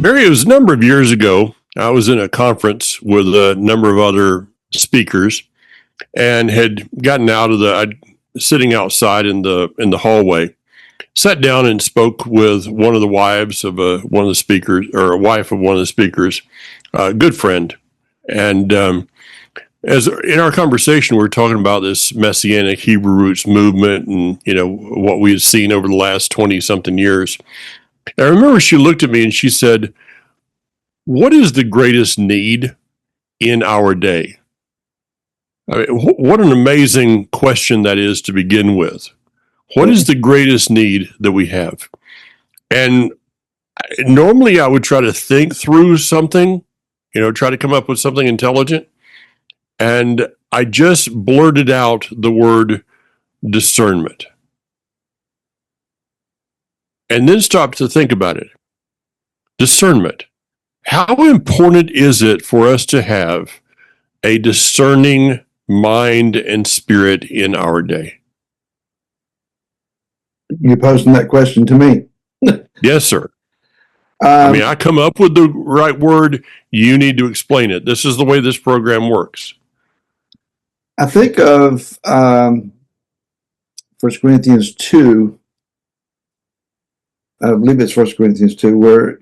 Barry, it was a number of years ago. I was in a conference with a number of other speakers and had gotten out of sitting outside in the hallway, sat down and spoke with one of the wives of one of the speakers, or a wife of one of the speakers, a good friend. And as in our conversation, we were talking about this Messianic Hebrew roots movement and, what we had seen over the last 20 something years. And I remember she looked at me and she said, "What is the greatest need in our day?" I mean, what an amazing question that is to begin with. What is the greatest need that we have? And normally I would try to think through something, try to come up with something intelligent. And I just blurted out the word discernment. And then stopped to think about it. Discernment. How important is it for us to have a discerning mind and spirit in our day? You're posing that question to me. Yes, sir. I come up with the right word. You need to explain it. This is the way this program works. I think of 1 Corinthians 2. I believe it's 1 Corinthians 2, where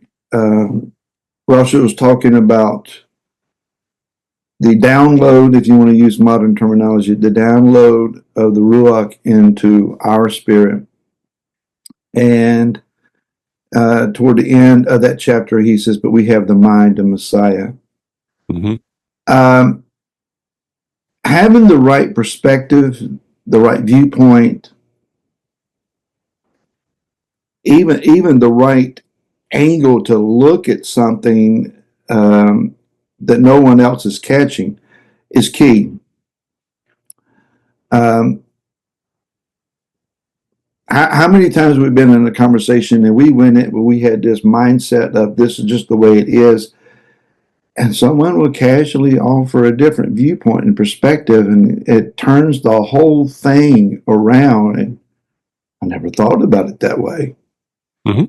Rosh was talking about the download, if you want to use modern terminology, the download of the Ruach into our spirit. And toward the end of that chapter, he says, "But we have the mind of Messiah." Mm-hmm. Having the right perspective, the right viewpoint, even the right angle to look at something that no one else is catching is key. How many times we've been in a conversation and we went in, we had this mindset of this is just the way it is, and someone will casually offer a different viewpoint and perspective, and it turns the whole thing around. And I never thought about it that way. Mm-hmm.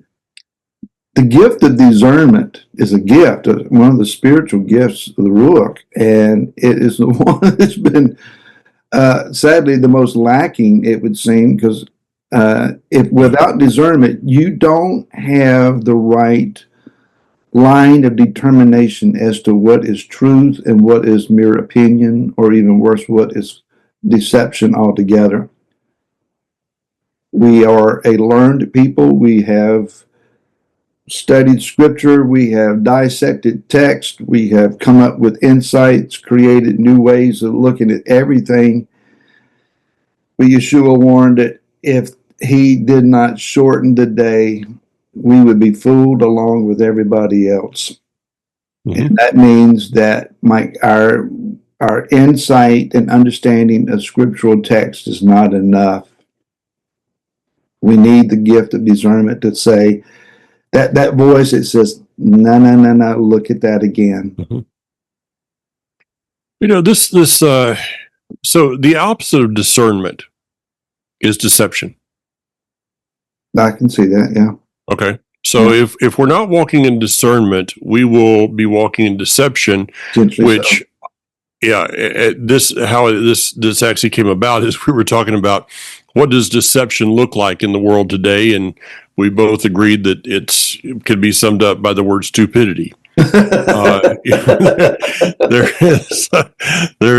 The gift of discernment is a gift, one of the spiritual gifts of the Ruach, and it is the one that's been sadly the most lacking, it would seem, because if without discernment, you don't have the right line of determination as to what is truth and what is mere opinion, or even worse, what is deception altogether. We are a learned people. We have studied scripture. We have dissected text. We have come up with insights, created new ways of looking at everything. But Yeshua warned that if he did not shorten the day, we would be fooled along with everybody else. Mm-hmm. And that means that our insight and understanding of scriptural text is not enough. We need the gift of discernment to say that voice that says, no, look at that again. Mm-hmm. So the opposite of discernment is deception. I can see that, yeah. Okay. So if we're not walking in discernment, we will be walking in deception, which, this actually came about is we were talking about what does deception look like in the world today, and we both agreed that it could be summed up by the word stupidity. there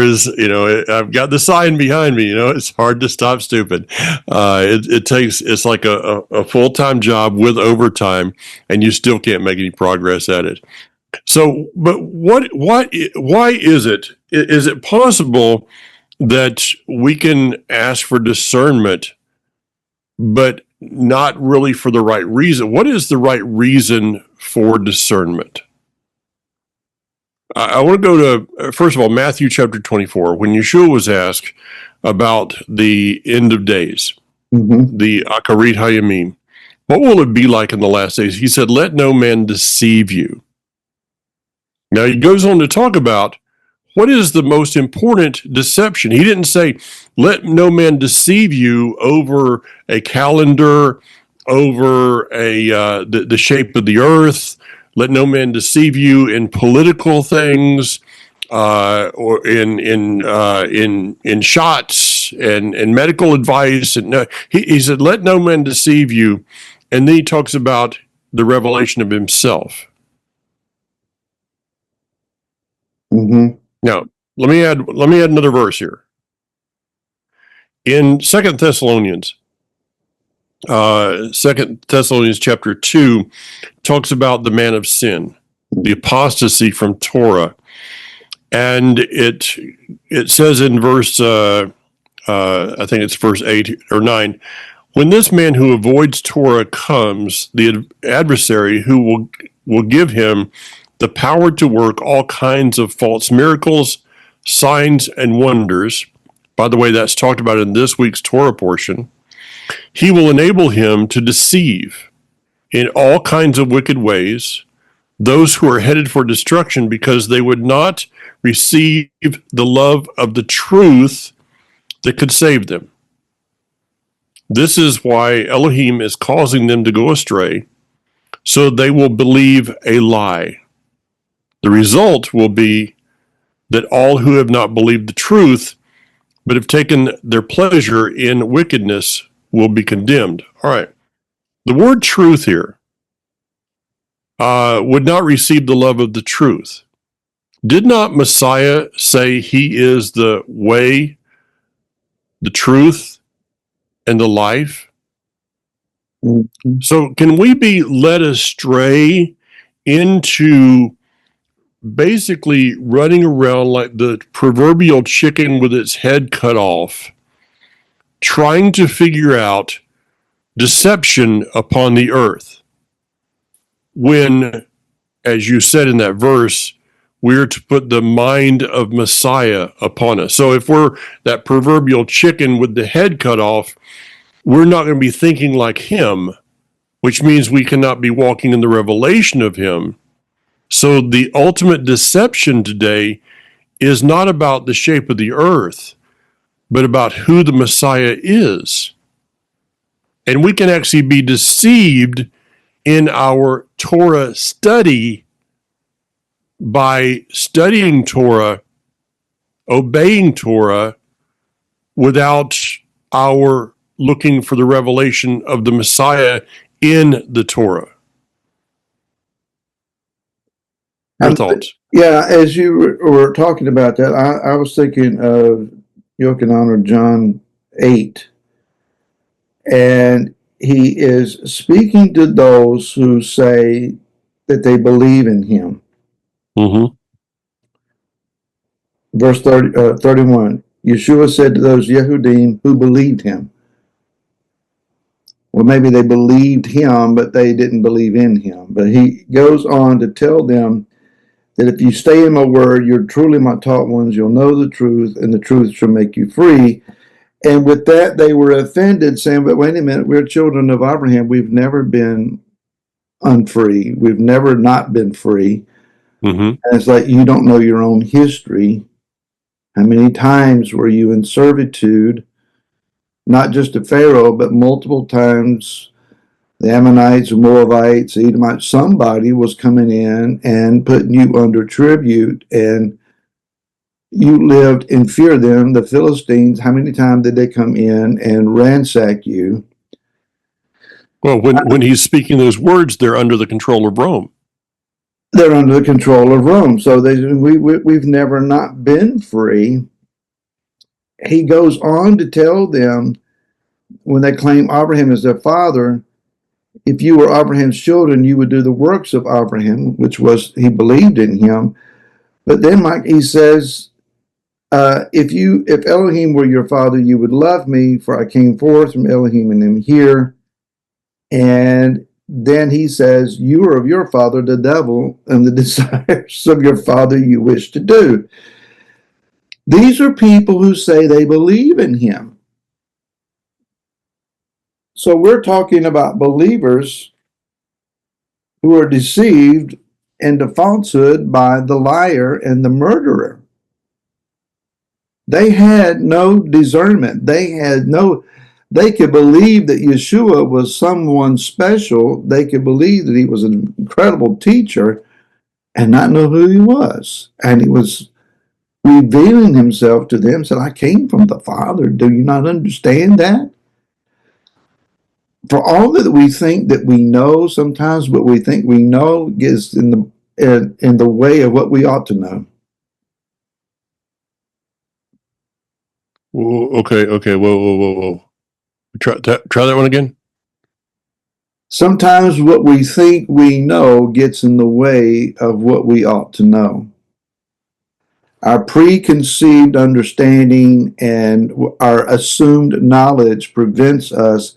is, I've got the sign behind me, it's hard to stop stupid. It's like a full-time job with overtime, and you still can't make any progress at it. So, but why is it? Is it possible that we can ask for discernment, but not really for the right reason? What is the right reason for discernment? I want to go to, first of all, Matthew chapter 24, when Yeshua was asked about the end of days, mm-hmm. the Akarit Hayamim, what will it be like in the last days? He said, "Let no man deceive you." Now he goes on to talk about what is the most important deception. He didn't say, "Let no man deceive you" over a calendar, over the shape of the earth, let no man deceive you in political things, or in shots and medical advice. And he said, let no man deceive you. And then he talks about the revelation of himself. Mm-hmm. Now, let me add another verse here. In 2 Thessalonians chapter 2 talks about the man of sin, the apostasy from Torah. And it says in verse, I think it's verse 8 or 9, when this man who avoids Torah comes, the adversary who will give him the power to work all kinds of false miracles, signs, and wonders. By the way, that's talked about in this week's Torah portion. He will enable him to deceive in all kinds of wicked ways those who are headed for destruction because they would not receive the love of the truth that could save them. This is why Elohim is causing them to go astray, so they will believe a lie. The result will be that all who have not believed the truth, but have taken their pleasure in wickedness, will be condemned. All right. The word truth here would not receive the love of the truth. Did not Messiah say he is the way, the truth, and the life? Mm-hmm. So can we be led astray into basically running around like the proverbial chicken with its head cut off, trying to figure out deception upon the earth, when, as you said in that verse, we're to put the mind of Messiah upon us? So if we're that proverbial chicken with the head cut off, we're not going to be thinking like him, which means we cannot be walking in the revelation of him. So the ultimate deception today is not about the shape of the earth, but about who the Messiah is. And we can actually be deceived in our Torah study by studying Torah, obeying Torah, without our looking for the revelation of the Messiah in the Torah. Your thoughts? Yeah, as you were talking about that, I was thinking of Yochanan or John 8, and he is speaking to those who say that they believe in him. Mm-hmm. Verse 31, Yeshua said to those Yehudim who believed him. Well, maybe they believed him, but they didn't believe in him. But he goes on to tell them that if you stay in my word, you're truly my taught ones, you'll know the truth, and the truth shall make you free. And with that, they were offended, saying, but wait a minute, we're children of Abraham. We've never been unfree. We've never not been free. Mm-hmm. And it's like, you don't know your own history. How many times were you in servitude, not just to Pharaoh, but multiple times? The Ammonites, the Moabites, the Edomites, somebody was coming in and putting you under tribute, and you lived in fear of them. The Philistines, how many times did they come in and ransack you? Well, when he's speaking those words, they're under the control of Rome. They're under the control of Rome. So we've never not been free. He goes on to tell them, when they claim Abraham as their father, if you were Abraham's children, you would do the works of Abraham, which was he believed in him. But then, Mike, he says, if Elohim were your father, you would love me, for I came forth from Elohim and am here. And then he says, you are of your father, the devil, and the desires of your father you wish to do. These are people who say they believe in him. So we're talking about believers who are deceived into falsehood by the liar and the murderer. They had no discernment. They had no, They could believe that Yeshua was someone special. They could believe that he was an incredible teacher and not know who he was. And he was revealing himself to them, said, I came from the Father. Do you not understand that? For all that we think that we know, sometimes what we think we know gets in the way of what we ought to know. Okay. Whoa. Try that one again. Sometimes what we think we know gets in the way of what we ought to know. Our preconceived understanding and our assumed knowledge prevents us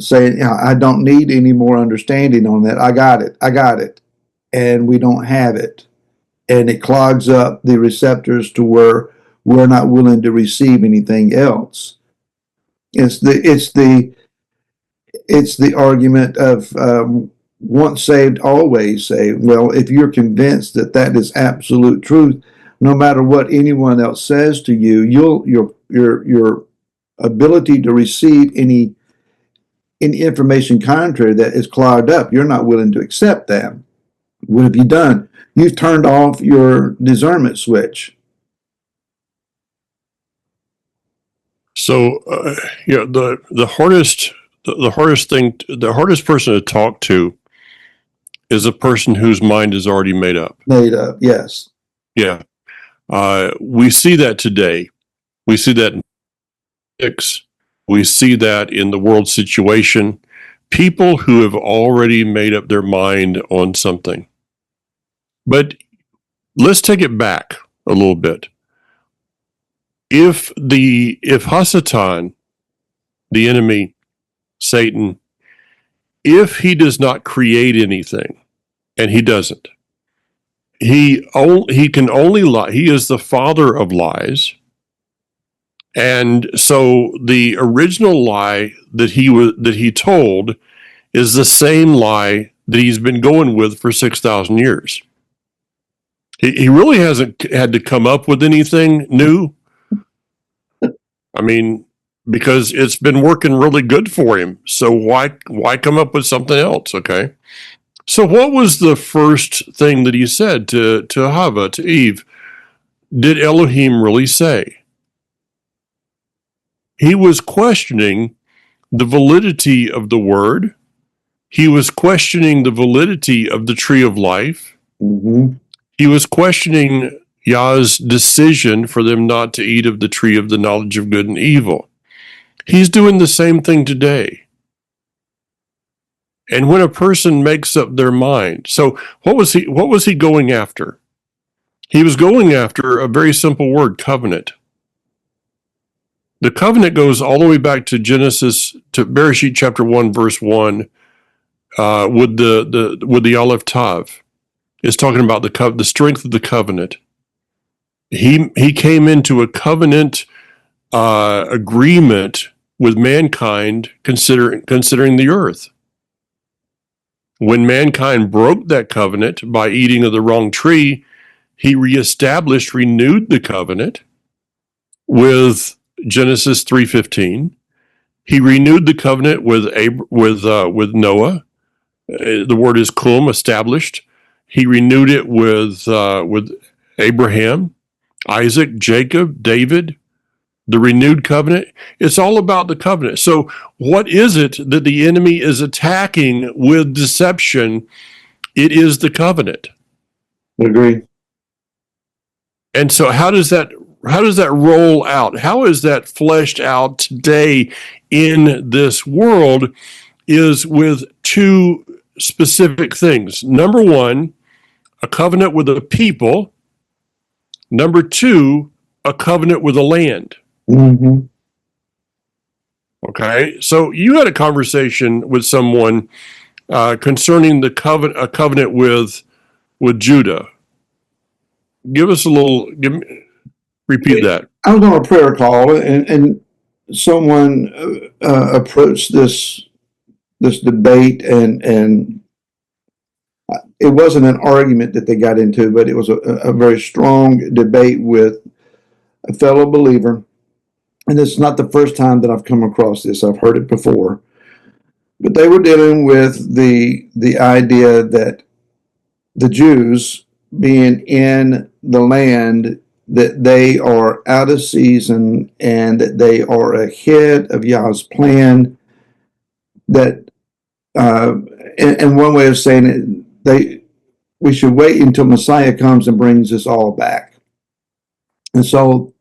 saying, I don't need any more understanding on that. I got it. And we don't have it. And it clogs up the receptors to where we're not willing to receive anything else. It's the argument of once saved, always saved. Well, if you're convinced that that is absolute truth, no matter what anyone else says to you, your ability to receive any information contrary that is clogged up. You're not willing to accept that. What have you done? You've turned off your discernment switch. So, the hardest person to talk to is a person whose mind is already made up. Made up, yes. Yeah. We see that today. We see that in politics. We see that in the world situation. People who have already made up their mind on something. But let's take it back a little bit. If Hasatan, the enemy, Satan, if he does not create anything, and he doesn't, he can only lie. He is the father of lies. And so the original lie that he told is the same lie that he's been going with for 6,000 years. He really hasn't had to come up with anything new. I mean, because it's been working really good for him. So why come up with something else? Okay. So what was the first thing that he said to Hava, to Eve? Did Elohim really say? He was questioning the validity of the word. He was questioning the validity of the tree of life. Mm-hmm. He was questioning Yah's decision for them not to eat of the tree of the knowledge of good and evil. He's doing the same thing today. And when a person makes up their mind, so what was he going after? He was going after a very simple word, covenant. The covenant goes all the way back to Genesis, to Bereshit chapter 1, verse 1, with the Aleph Tav. It's talking about the strength of the covenant. He came into a covenant agreement with mankind, considering the earth. When mankind broke that covenant by eating of the wrong tree, he renewed the covenant with Genesis 3:15. He renewed the covenant with Noah. The word is kum, established. He renewed it with Abraham, Isaac, Jacob, David. The renewed covenant. It's all about the covenant. So what is it that the enemy is attacking with deception? It is the covenant. Agree. And so how does that roll out? How is that fleshed out today in this world? Is with two specific things. Number one, a covenant with a people. Number two, a covenant with a land. Mm-hmm. Okay, so you had a conversation with someone concerning a covenant with Judah. Repeat that. I was on a prayer call, and someone approached this debate, and it wasn't an argument that they got into, but it was a very strong debate with a fellow believer. and it's not the first time that I've come across this. I've heard it before, but they were dealing with the idea that the Jews being in the land, that they are out of season and that they are ahead of Yah's plan. That and one way of saying it, we should wait until Messiah comes and brings us all back. And so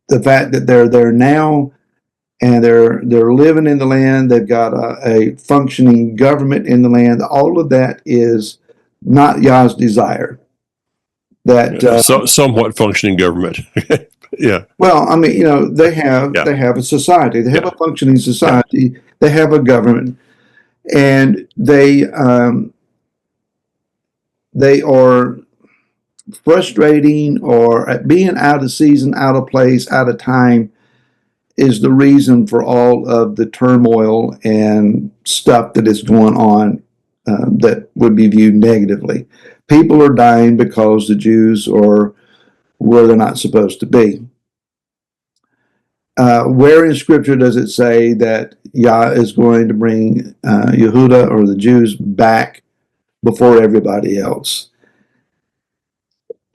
the fact that they're there now and they're living in the land, they've got a functioning government in the land, all of that is not Yah's desire. That somewhat functioning government. Yeah. Well, I mean, they have a society, they have a functioning society, they have a government, and they are frustrating, or being out of season, out of place, out of time is the reason for all of the turmoil and stuff that is going on that would be viewed negatively. People are dying because the Jews are where they're not supposed to be. Where in Scripture does it say that Yah is going to bring Yehuda or the Jews back before everybody else?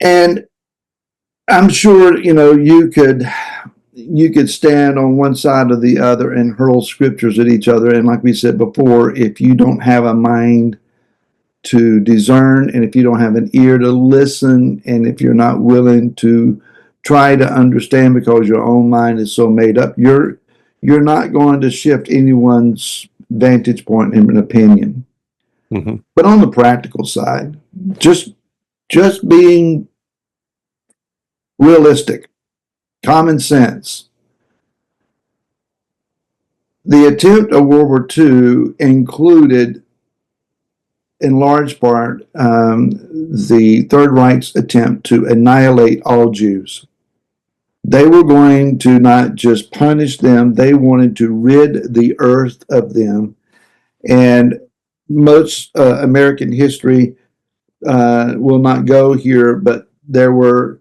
And I'm sure you could stand on one side or the other and hurl scriptures at each other. And like we said before, if you don't have a mind to discern, and if you don't have an ear to listen, and if you're not willing to try to understand because your own mind is so made up, you're not going to shift anyone's vantage point and an opinion. Mm-hmm. But on the practical side, just being realistic, common sense. The attempt of World War II included, in large part, the Third Reich's attempt to annihilate all Jews. They were going to not just punish them, they wanted to rid the earth of them. And most American history will not go here, but there were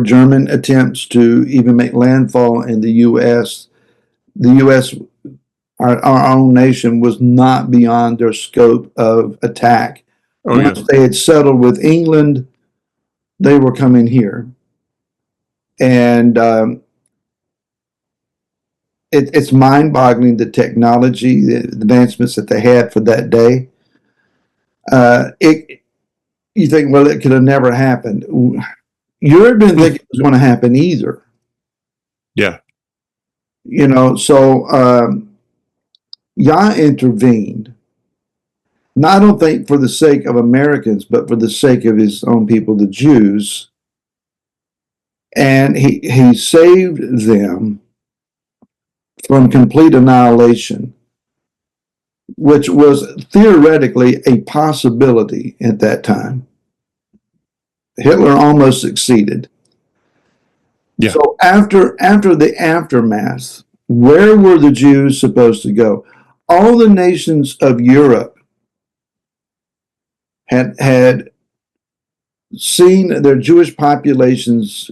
German attempts to even make landfall in the U.S. The U.S., our own nation, was not beyond their scope of attack. Once they had settled with England, they were coming here. And it's mind-boggling, the technology, the advancements that they had for that day. You think, well, it could have never happened. Europe didn't think it was going to happen either. Yeah. So Yah intervened, not, I don't think, for the sake of Americans, but for the sake of his own people, the Jews. And he saved them from complete annihilation, which was theoretically a possibility at that time. Hitler almost succeeded. Yeah. So after the aftermath, where were the Jews supposed to go? All the nations of Europe had seen their Jewish populations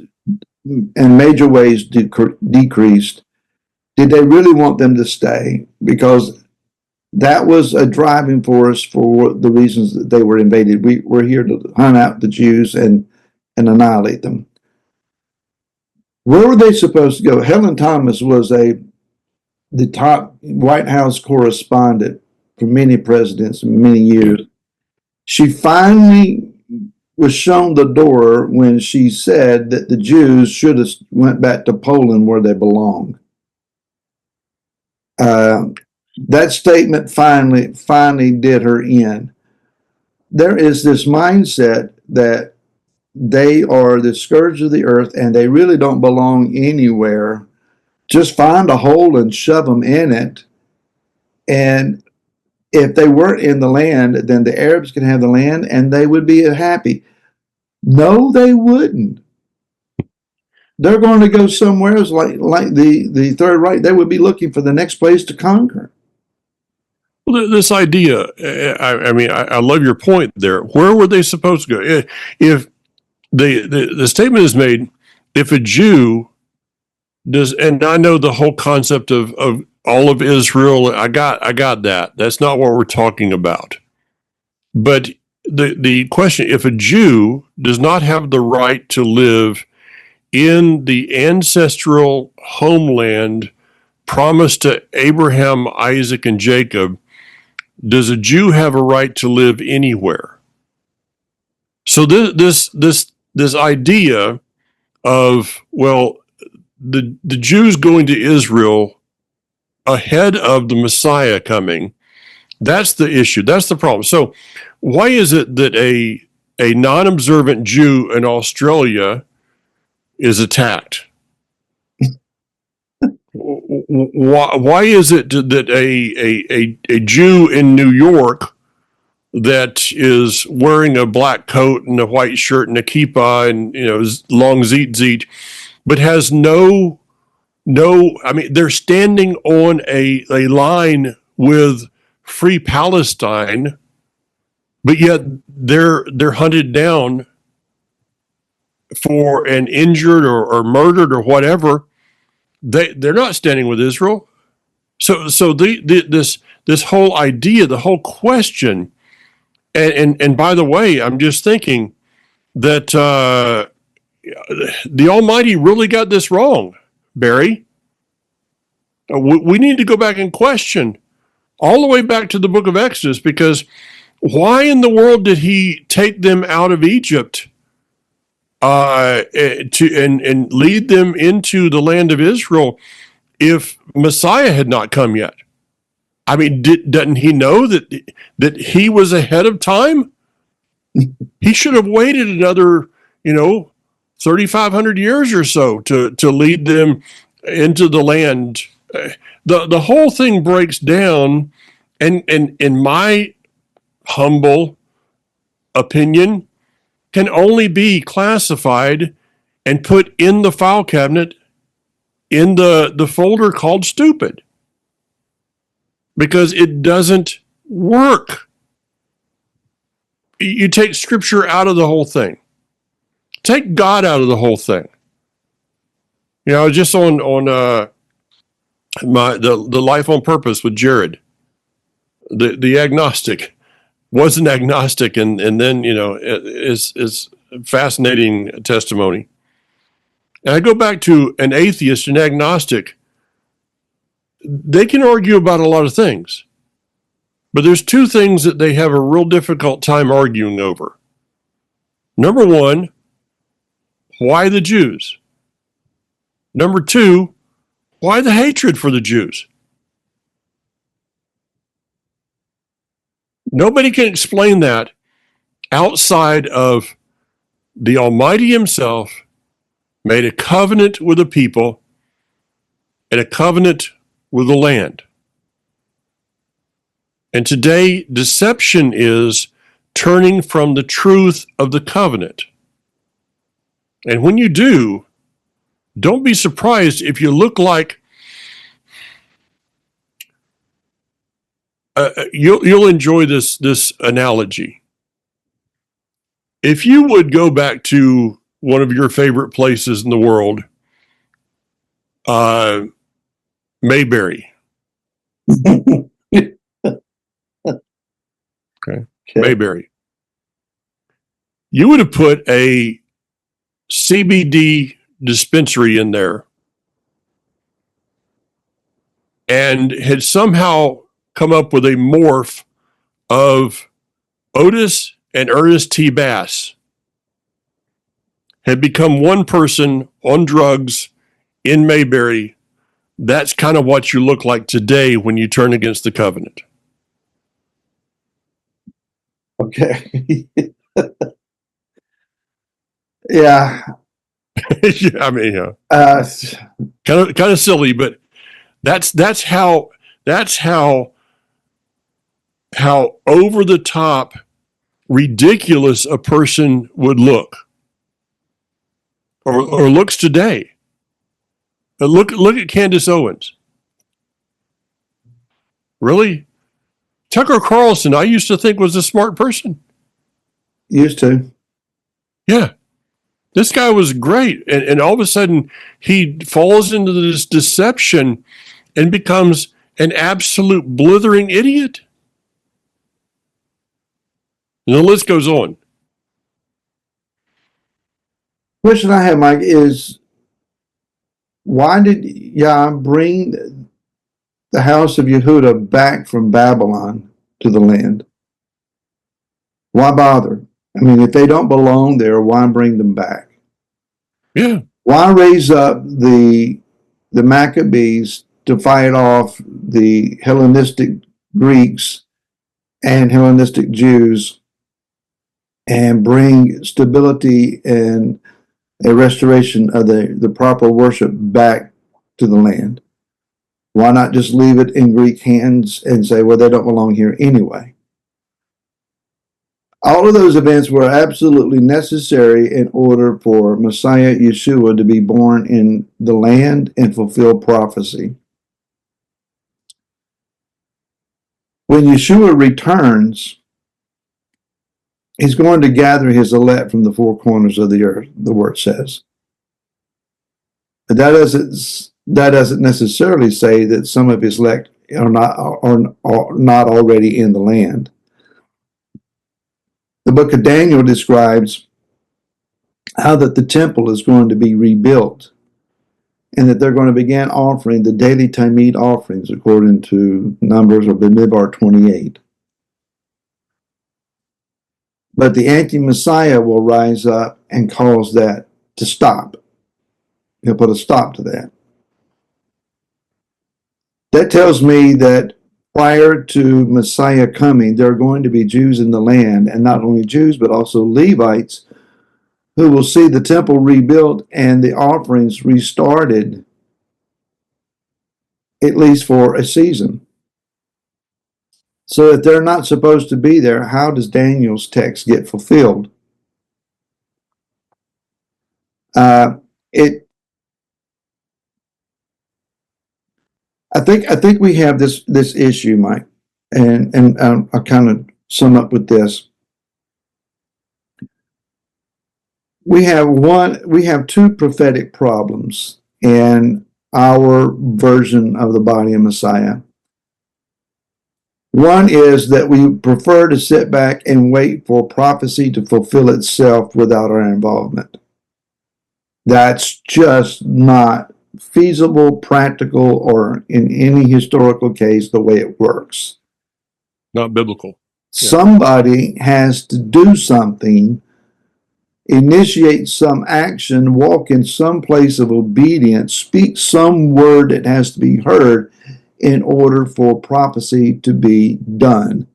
in major ways decreased. Did they really want them to stay? Because that was a driving force for the reasons that they were invaded. We're here to hunt out the Jews and annihilate them. Where were they supposed to go? Helen Thomas was the top White House correspondent for many presidents and many years. She finally was shown the door when she said that the Jews should have went back to Poland where they belong. That statement finally did her in. There is this mindset that they are the scourge of the earth and they really don't belong anywhere. Just find a hole and shove them in it. And if they weren't in the land, then the Arabs could have the land and they would be happy. No, they wouldn't. They're going to go somewhere else, like the Third Reich. They would be looking for the next place to conquer. Well, this idea, I mean, I love your point there. Where were they supposed to go? If the statement is made, if a Jew and I know the whole concept of all of Israel. I got that. That's not what we're talking about. But the question, if a Jew does not have the right to live in the ancestral homeland promised to Abraham, Isaac, and Jacob, does a Jew have a right to live anywhere? So this idea of, well, the Jews going to Israel ahead of the Messiah coming, that's the issue. That's the problem. So why is it that a non-observant Jew in Australia is attacked? Why is it that a Jew in New York that is wearing a black coat and a white shirt and a kippah and long tzitzit, but has no, I mean, they're standing on a line with Free Palestine, but yet they're hunted down for an injured or murdered or whatever. They're not standing with Israel. So this whole idea, the whole question, and by the way, I'm just thinking that the Almighty really got this wrong, Barry. We need to go back and question all the way back to the book of Exodus, because why in the world did he take them out of Egypt and lead them into the land of Israel if Messiah had not come yet? I mean, doesn't he know that he was ahead of time? He should have waited another, 3,500 years or so to lead them into the land. The whole thing breaks down, and in my humble opinion, can only be classified and put in the file cabinet in the folder called stupid, because it doesn't work. You take scripture out of the whole thing. Take God out of the whole thing. I was just on the Life on Purpose with Jared, the agnostic. Wasn't agnostic, and then is fascinating testimony. And I go back to an atheist and agnostic. They can argue about a lot of things, but there's two things that they have a real difficult time arguing over. Number one, why the Jews? Number two, why the hatred for the Jews? Nobody can explain that outside of the Almighty himself made a covenant with the people and a covenant with the land. And today, deception is turning from the truth of the covenant. And when you do, don't be surprised if you look like you'll enjoy this analogy. If you would go back to one of your favorite places in the world, Mayberry. Okay. Mayberry. You would have put a CBD dispensary in there and had somehow come up with a morph of Otis and Ernest T. Bass, had become one person on drugs in Mayberry. That's kind of what you look like today when you turn against the covenant. Okay. Yeah. I mean, kind of silly, but that's how over the top ridiculous a person would look, or looks today. Look at Candace Owens. Really? Tucker Carlson, I used to think was a smart person. Used to. Yeah. This guy was great. And all of a sudden, he falls into this deception and becomes an absolute blithering idiot. And the list goes on. Question I have, Mike, is why did Yah bring the house of Yehuda back from Babylon to the land? Why bother? I mean, if they don't belong there, why bring them back? Yeah. Why raise up the Maccabees to fight off the Hellenistic Greeks and Hellenistic Jews and bring stability and a restoration of the proper worship back to the land? Why not just leave it in Greek hands and say, well, they don't belong here anyway? All of those events were absolutely necessary in order for Messiah Yeshua to be born in the land and fulfill prophecy. When Yeshua returns, he's going to gather his elect from the four corners of the earth, the word says. But that doesn't necessarily say that some of his elect are not already in the land. The book of Daniel describes how that the temple is going to be rebuilt and that they're going to begin offering the daily Tamid offerings according to Numbers or Bamidbar 28. But the anti-Messiah will rise up and cause that to stop. He'll put a stop to that. That tells me that prior to Messiah coming, there are going to be Jews in the land, and not only Jews, but also Levites, who will see the temple rebuilt and the offerings restarted, at least for a season. So if they're not supposed to be there, how does Daniel's text get fulfilled? I think we have this issue, Mike, and I'll kind of sum up with this. We have two prophetic problems in our version of the body of Messiah. One is that we prefer to sit back and wait for prophecy to fulfill itself without our involvement. That's just not feasible, practical, or in any historical case, the way it works. Not biblical. Yeah. Somebody has to do something, initiate some action, walk in some place of obedience, speak some word that has to be heard in order for prophecy to be done.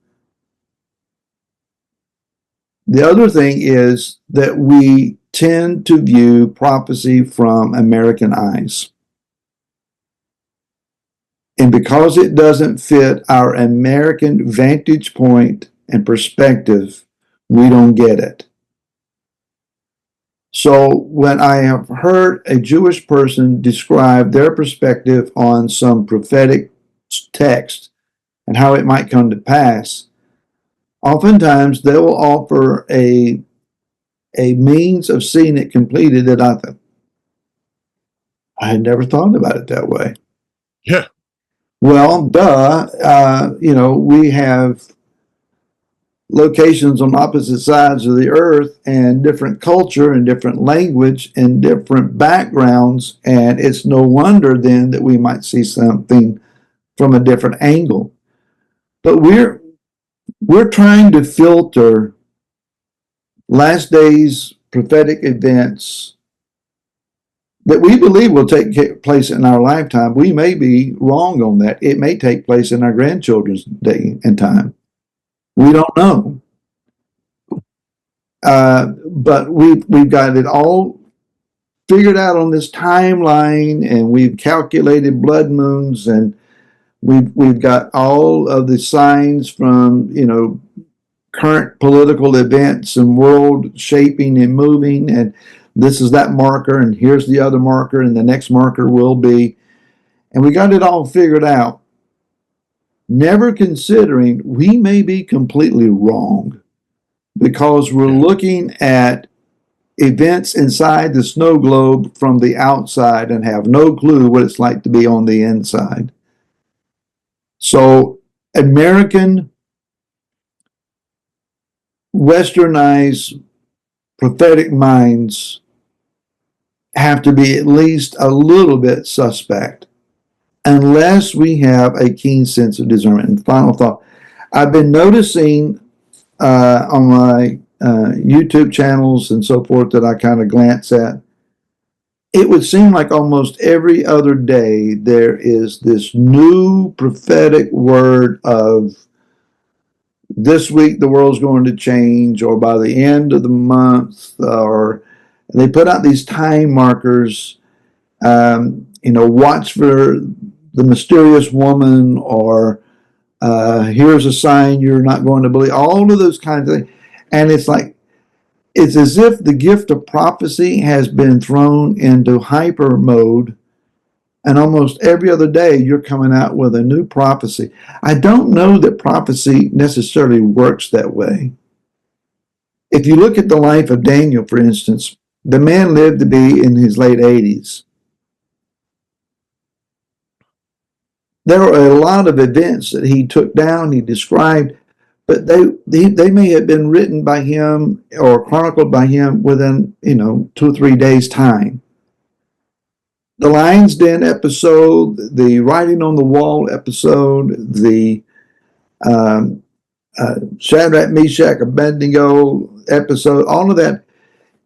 The other thing is that we tend to view prophecy from American eyes. And because it doesn't fit our American vantage point and perspective, we don't get it. So when I have heard a Jewish person describe their perspective on some prophetic text and how it might come to pass, oftentimes they will offer a means of seeing it completed that I had never thought about it that way. Yeah. Well, we have locations on opposite sides of the earth and different culture and different language and different backgrounds, and it's no wonder then that we might see something from a different angle. But we're trying to filter last days prophetic events that we believe will take place in our lifetime. We may be wrong on that. It may take place in our grandchildren's day and time. We don't know. But we've got it all figured out on this timeline, and we've calculated blood moons, and we've got all of the signs from current political events and world shaping and moving, and this is that marker, and here's the other marker, and the next marker will be, and we got it all figured out, never considering we may be completely wrong because we're looking at events inside the snow globe from the outside and have no clue what it's like to be on the inside. So, American westernized prophetic minds have to be at least a little bit suspect unless we have a keen sense of discernment. And final thought, I've been noticing on my YouTube channels and so forth that I kind of glance at, it would seem like almost every other day there is this new prophetic word of this week the world's going to change, or by the end of the month, or they put out these time markers. Watch for the mysterious woman, or here's a sign you're not going to believe. All of those kinds of things, and it's as if the gift of prophecy has been thrown into hyper mode, and almost every other day you're coming out with a new prophecy. I don't know that prophecy necessarily works that way. If you look at the life of Daniel, for instance, the man lived to be in his late 80s. There are a lot of events that he took down, he described, but they may have been written by him or chronicled by him within 2 or 3 days' time. The Lion's Den episode, the Writing on the Wall episode, the Shadrach, Meshach, Abednego episode, all of that,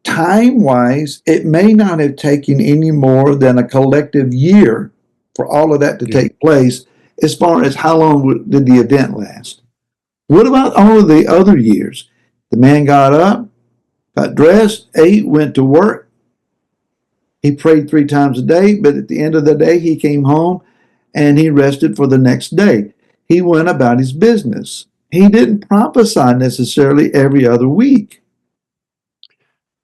time-wise, it may not have taken any more than a collective year for all of that to take place, as far as how long did the event last. What about all of the other years? The man got up, got dressed, ate, went to work. He prayed 3 times a day, but at the end of the day, he came home and he rested for the next day. He went about his business. He didn't prophesy necessarily every other week,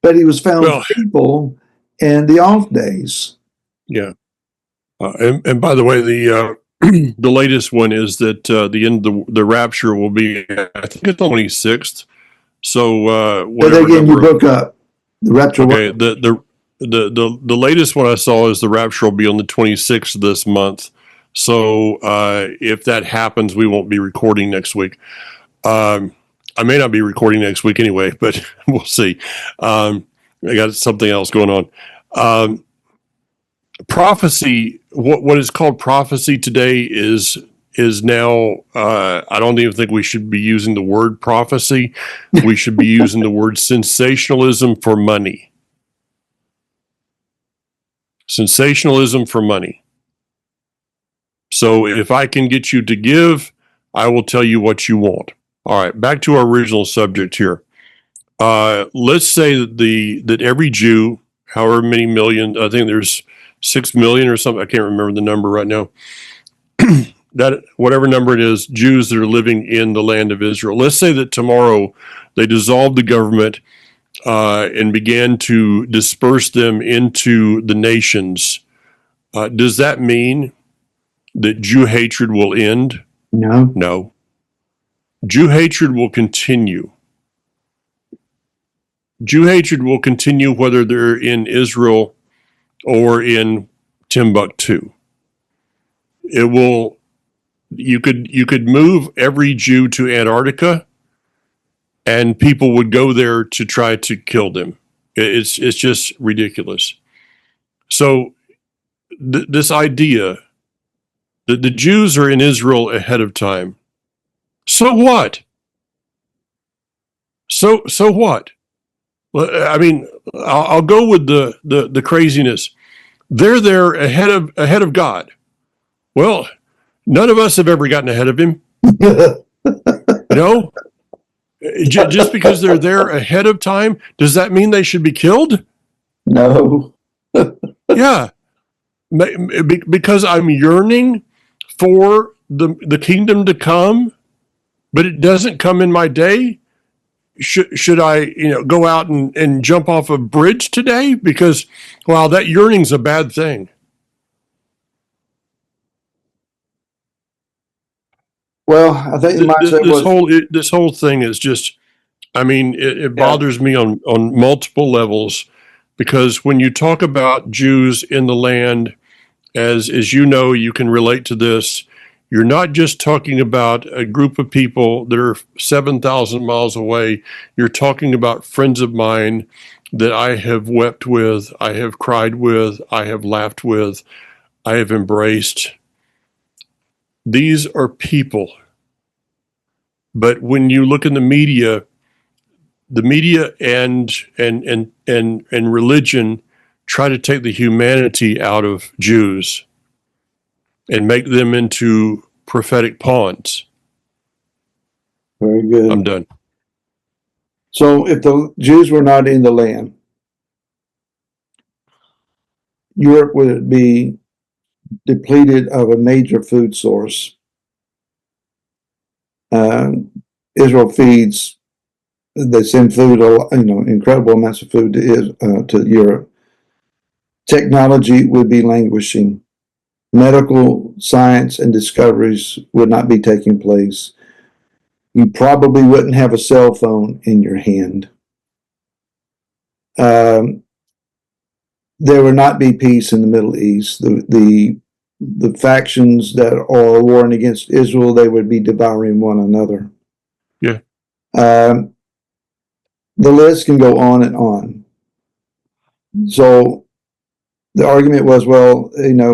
but he was found faithful in the off days. Yeah. And by the way, the the latest one is that the end of the rapture will be, I think it's the 26th. So whatever. Again, you broke up. The rapture. Okay. The latest one I saw is the rapture will be on the 26th of this month. So if that happens, we won't be recording next week. I may not be recording next week anyway, but we'll see. I got something else going on. Prophecy, what is called prophecy today is now, I don't even think we should be using the word prophecy. We should be using the word sensationalism for money. Sensationalism for money. So if I can get you to give, I will tell you what you want. All right, back to our original subject here. Let's say that every Jew, however many million, I think there's 6 million or something, I can't remember the number right now, that whatever number it is, Jews that are living in the land of Israel. Let's say that tomorrow they dissolve the government and began to disperse them into the nations. Does that mean that Jew hatred will end? No. No. Jew hatred will continue. Jew hatred will continue whether they're in Israel or in Timbuktu. It will. You could move every Jew to Antarctica, and people would go there to try to kill them. It's just ridiculous. So this idea that the Jews are in Israel ahead of time. So what? So what? Well, I mean, I'll go with the craziness. They're there ahead of God. Well, none of us have ever gotten ahead of him. Just because they're there ahead of time, does that mean they should be killed? No. Yeah, because I'm yearning for the kingdom to come, but it doesn't come in my day. Should I, go out and jump off a bridge today? Because, wow, that yearning's a bad thing. Well, I think the mindset this whole thing is just, I mean, it bothers me on multiple levels, because when you talk about Jews in the land, as you know, you can relate to this. You're not just talking about a group of people that are 7,000 miles away. You're talking about friends of mine that I have wept with, I have cried with, I have laughed with, I have embraced. These are people. But when you look in the media and religion try to take the humanity out of Jews and make them into prophetic pawns. Very good. I'm done. So if the Jews were not in the land, Europe would be depleted of a major food source. Israel feeds, they send food, incredible amounts of food to Europe. Technology would be languishing. Medical science and discoveries would not be taking place. You probably wouldn't have a cell phone in your hand. There would not be peace in the Middle East. The factions that are warring against Israel, they would be devouring one another. Yeah. The list can go on and on. So the argument was, well,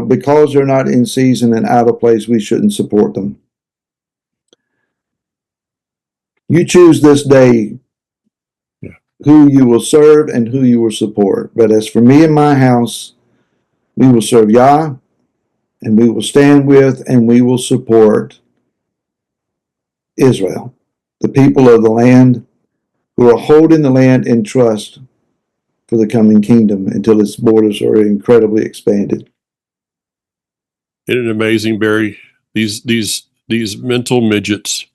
because they're not in season and out of place, we shouldn't support them. You choose this day who you will serve and who you will support. But as for me and my house, we will serve Yah, and we will stand with and we will support Israel, the people of the land who are holding the land in trust for the coming kingdom until its borders are incredibly expanded. Isn't it amazing, Barry? These mental midgets.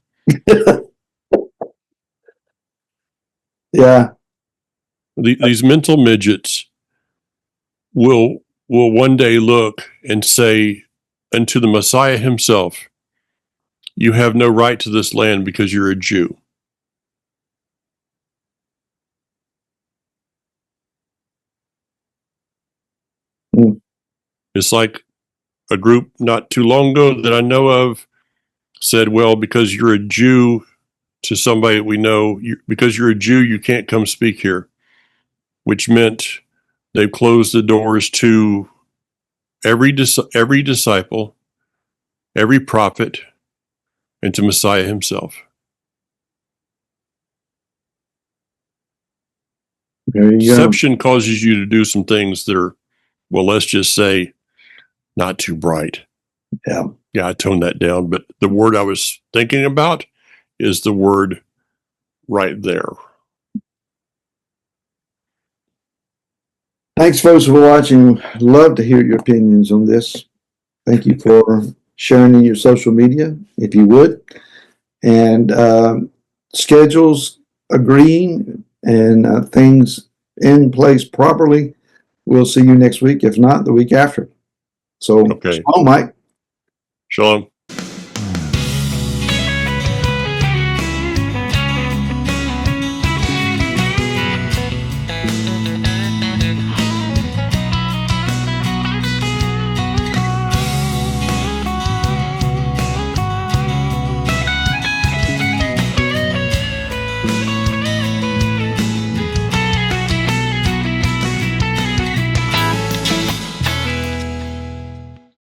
Yeah. These mental midgets will one day look and say unto the Messiah himself, "You have no right to this land because you're a Jew." Mm. It's like a group not too long ago that I know of said, well, because you're a Jew, to somebody that we know, because you're a Jew, you can't come speak here, which meant they've closed the doors to every disciple, every prophet, and to Messiah himself. There you Deception causes you to do some things that are, well, let's just say, not too bright. go. Yeah, I toned that down, but the word I was thinking about is the word right there. Thanks, folks, for watching. Love to hear your opinions on this. Thank you for sharing in your social media, if you would. And schedules agreeing and things in place properly. We'll see you next week, if not the week after. So, Okay. Shalom, Mike. Shalom.